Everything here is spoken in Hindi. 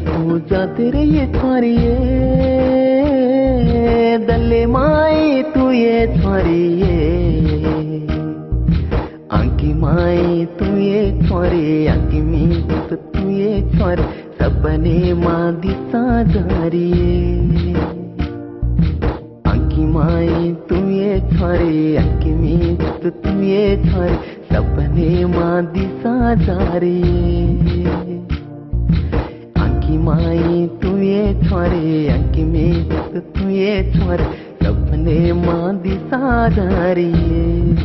तू जाते रे ये थारिये दल्ले माई तू ये थारिये आंकी माई तू ये थारे आंकी मी तू ये थारे सपने माँ दिसा जारिये आंकी माई तू ये थारे आंकी मी तू ये थारे सपने माँ दिसा जारिये आंकी माई तू ये थारे आंकी मी तू ये थारे सपने माँ दिसा जारिये